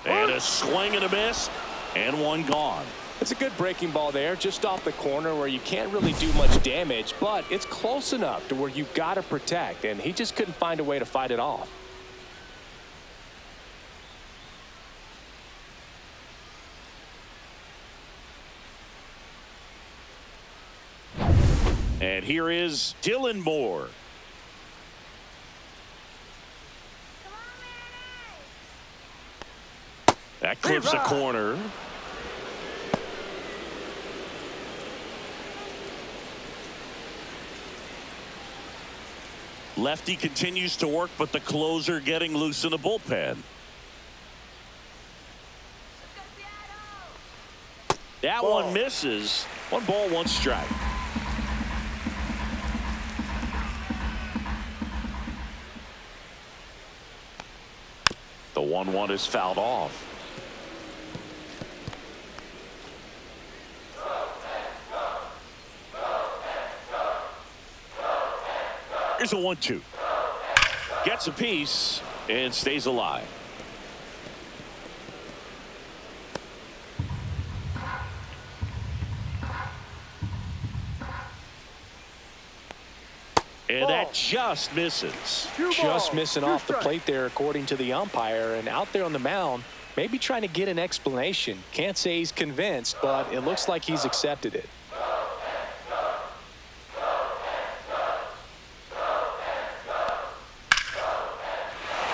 And a swing and a miss, and one gone. It's a good breaking ball there, just off the corner where you can't really do much damage, but it's close enough to where you've got to protect, and he just couldn't find a way to fight it off. And here is Dylan Moore. That clips a corner. Lefty continues to work, but the closer getting loose in the bullpen. That one misses. 1 ball, 1 strike. The 1-1 is fouled off. Here's a 1-2. Gets a piece and stays alive. And that just misses. Just missing off the plate there, according to the umpire, and out there on the mound, maybe trying to get an explanation. Can't say he's convinced, but it looks like he's accepted it.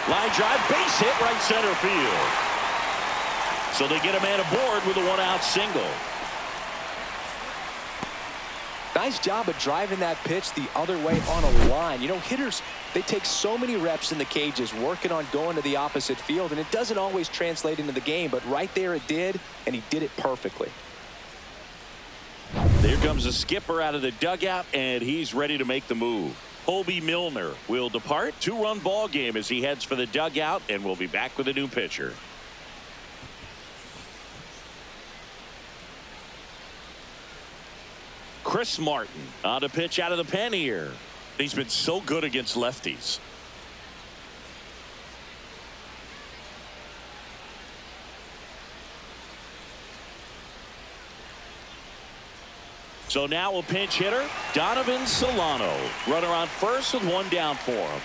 Line drive, base hit, right center field. So they get a man aboard with a 1-out single. Nice job of driving that pitch the other way on a line. You know, hitters, they take so many reps in the cages working on going to the opposite field, and it doesn't always translate into the game, but right there it did, and he did it perfectly. There comes the skipper out of the dugout, and he's ready to make the move. Hobie Milner will depart. 2-run ball game as he heads for the dugout, and we'll be back with a new pitcher. Chris Martin on a pitch out of the pen here. He's been so good against lefties. So now a pinch hitter, Donovan Solano. Runner on first with 1 down for him.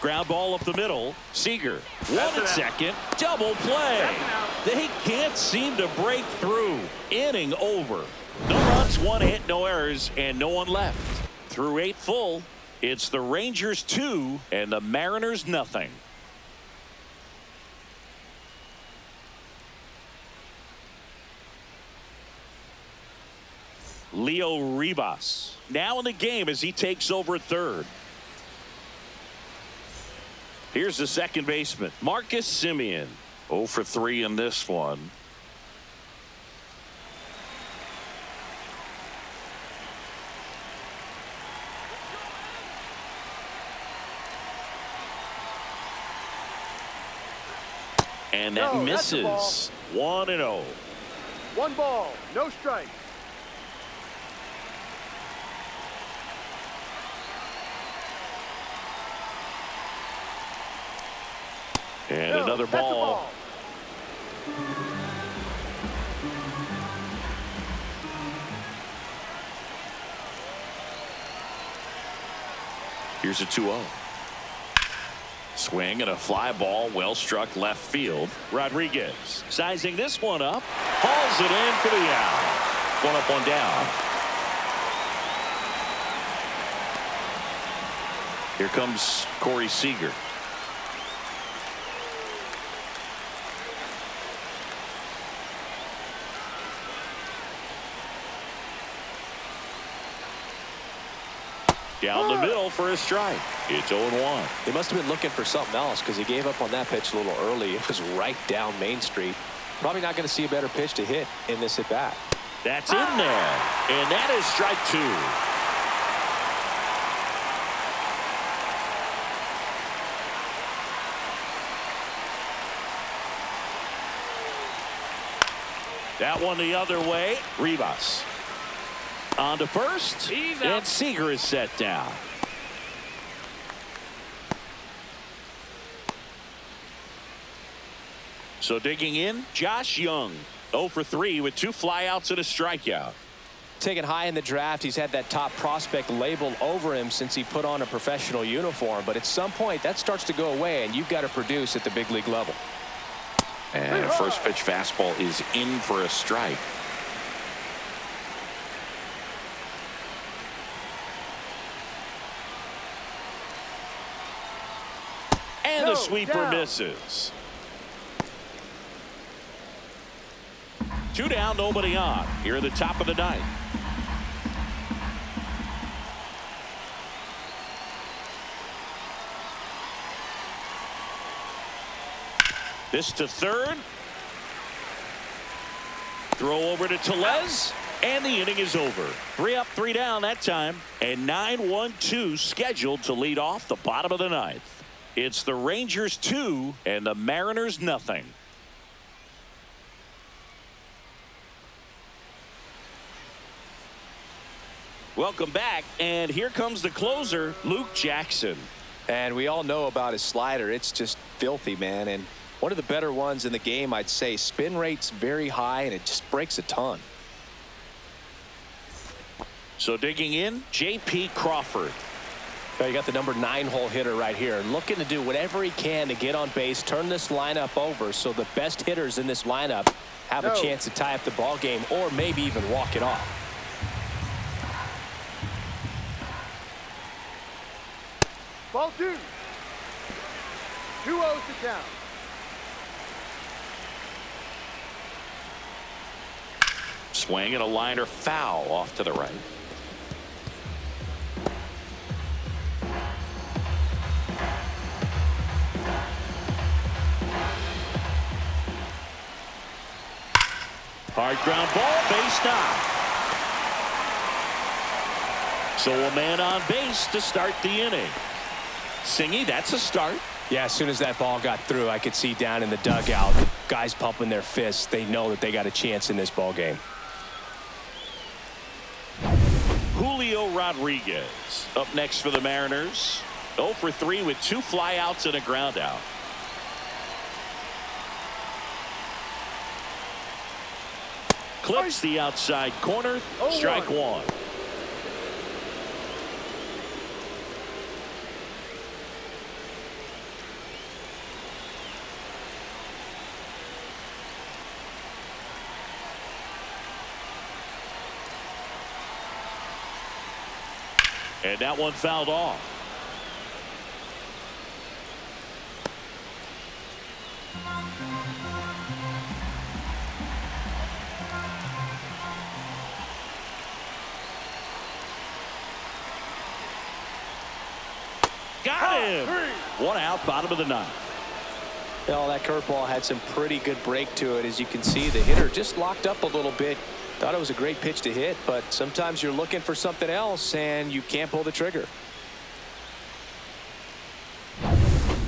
Ground ball up the middle. Seager, 1 at second. Double play. They can't seem to break through. Inning over. No runs, 1 hit, no errors, and no one left. Through 8 full, it's the Rangers 2 and the Mariners nothing. Leo Rivas now in the game as he takes over at third. Here's the second baseman, Marcus Semien. 0 for 3 in this one. And that misses. 1-0. 1 ball, no strike. And another ball. Here's a 2-0. Swing and a fly ball, well struck left field. Rodriguez sizing this one up, hauls it in for the out. 1 up, 1 down. Here comes Corey Seager. Down the middle for a strike. It's 0-1. He must have been looking for something else because he gave up on that pitch a little early. It was right down Main Street. Probably not going to see a better pitch to hit in this at bat. That's in there. And that is strike 2. That one the other way. Rivas on to first, and Seager is set down. So digging in, Josh Young. 0 for 3 with 2 flyouts and a strikeout. Taken high in the draft, he's had that top prospect label over him since he put on a professional uniform. But at some point, that starts to go away, and you've got to produce at the big league level. And a first pitch fastball is in for a strike. And the sweeper misses. 2 down, nobody on. Here at the top of the 9th. This to third. Throw over to Tellez. And the inning is over. 3 up, 3 down that time. And 9-1-2 scheduled to lead off the bottom of the 9th. It's the Rangers 2 and the Mariners nothing. Welcome back, and here comes the closer, Luke Jackson. And we all know about his slider. It's just filthy, man. And one of the better ones in the game, I'd say. Spin rate's very high, and it just breaks a ton. So digging in, J.P. Crawford. You got the number 9 hole hitter right here, looking to do whatever he can to get on base, turn this lineup over so the best hitters in this lineup have a chance to tie up the ball game or maybe even walk it off. Ball 2. 2-0 to count. Swing and a liner foul off to the right. Hard ground ball, base knock. So a man on base to start the inning. Singy, that's a start. Yeah, as soon as that ball got through, I could see down in the dugout, guys pumping their fists. They know that they got a chance in this ball game. Julio Rodriguez up next for the Mariners. 0 for 3 with 2 flyouts and a ground out. Clips the outside corner. Strike 1. And that one fouled off. Got him. One out, bottom of the ninth. Well, that curveball had some pretty good break to it. As you can see, the hitter just locked up a little bit. Thought it was a great pitch to hit, but sometimes you're looking for something else and you can't pull the trigger.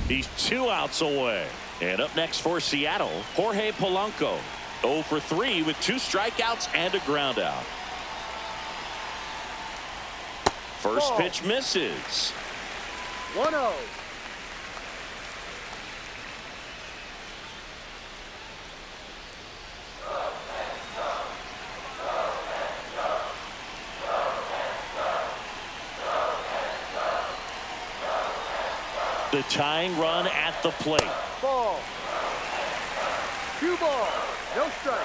He's 2 outs away. And up next for Seattle, Jorge Polanco. 0 for 3 with 2 strikeouts and a ground out. First pitch misses. 1-0. The tying run at the plate. Ball. 2 balls. No strike.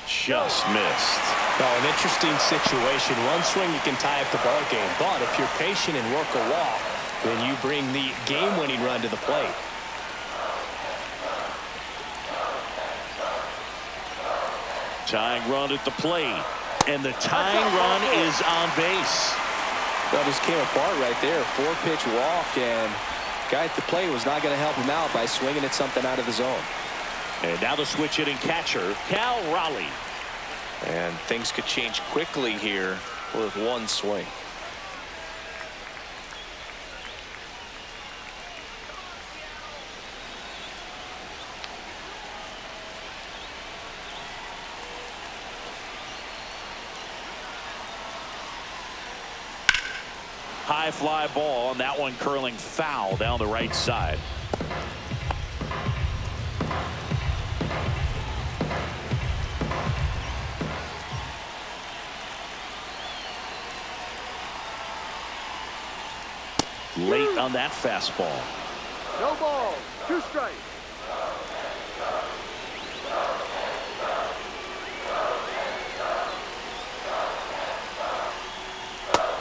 Just missed. An interesting situation. One swing you can tie up the ball game, but if you're patient and work a walk, then you bring the game-winning run to the plate. Tying run at the plate. And the tying run is on base. That just came apart right there. 4-pitch walk, and guy at the plate was not going to help him out by swinging at something out of the zone. And now the switch hitting catcher, Cal Raleigh. And things could change quickly here with one swing. High fly ball, and that one curling foul down the right side. Late on that fastball. No balls. 2 strikes.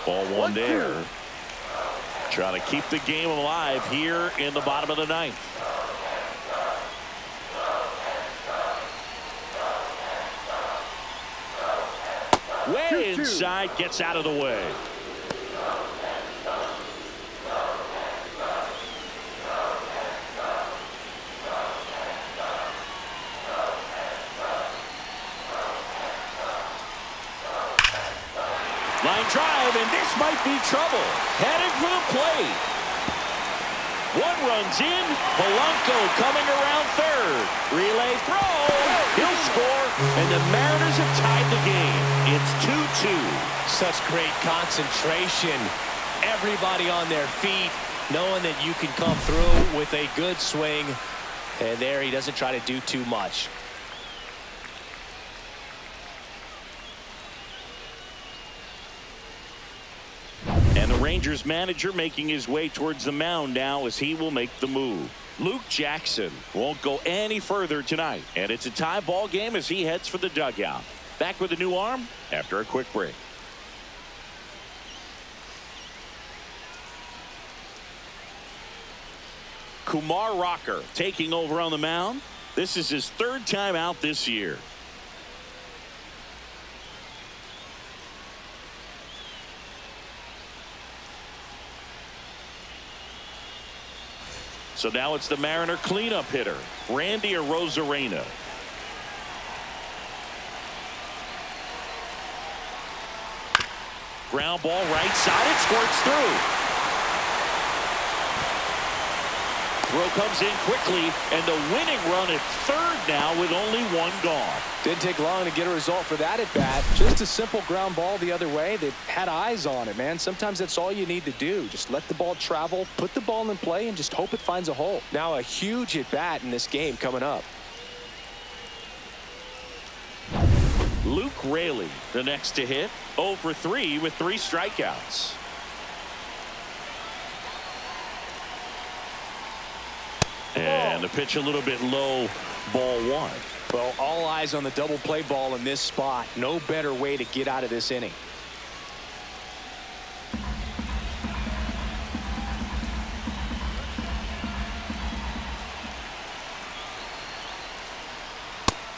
Ball 1 there. Trying to keep the game alive here in the bottom of the ninth. Way inside, gets out of the way. Line drive, and this might be trouble. Heading for the plate. 1 runs in. Polanco coming around third. Relay throw. He'll score, and the Mariners have tied the game. It's 2-2. Such great concentration. Everybody on their feet, knowing that you can come through with a good swing. And there he doesn't try to do too much. And the Rangers manager making his way towards the mound now as he will make the move. Luke Jackson won't go any further tonight, and it's a tie ball game as he heads for the dugout. Back with a new arm after a quick break. Kumar Rocker taking over on the mound. This is his 3rd time out this year. So now it's the Mariner cleanup hitter, Randy Arozarena. Ground ball right side, it squirts through. Throw comes in quickly, and the winning run at third now with only 1 gone. Didn't take long to get a result for that at bat. Just a simple ground ball the other way. They had eyes on it, man. Sometimes that's all you need to do. Just let the ball travel, put the ball in play, and just hope it finds a hole. Now a huge at bat in this game coming up. Luke Raley, the next to hit, 0 for 3 with 3 strikeouts. And the pitch a little bit low, ball one. Well, all eyes on the double play ball in this spot. No better way to get out of this inning.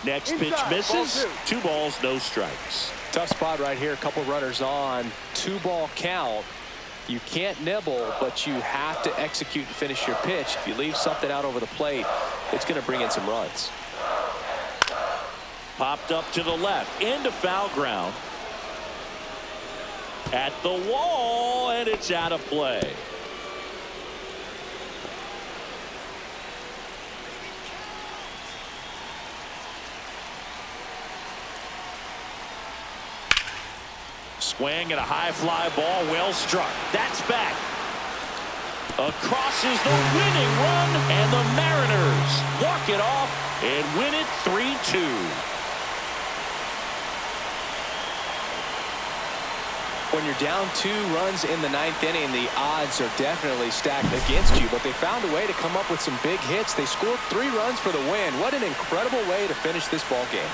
Next pitch Inside, misses. ball 2 balls, no strikes. Tough spot right here. A couple runners on. 2-ball count. You can't nibble, but you have to execute and finish your pitch. If you leave something out over the plate, it's going to bring in some runs. Popped up to the left, into foul ground. At the wall, and it's out of play. Swing and a high fly ball, well struck. That's back. Across is the winning run, and the Mariners walk it off and win it 3-2. When you're down 2 runs in the 9th inning, the odds are definitely stacked against you, but they found a way to come up with some big hits. They scored 3 runs for the win. What an incredible way to finish this ball game.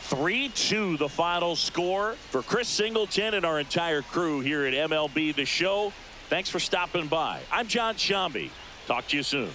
(3-2) the final score. For Chris Singleton and our entire crew here at MLB The Show, thanks for stopping by. I'm John Shambi. Talk to you soon.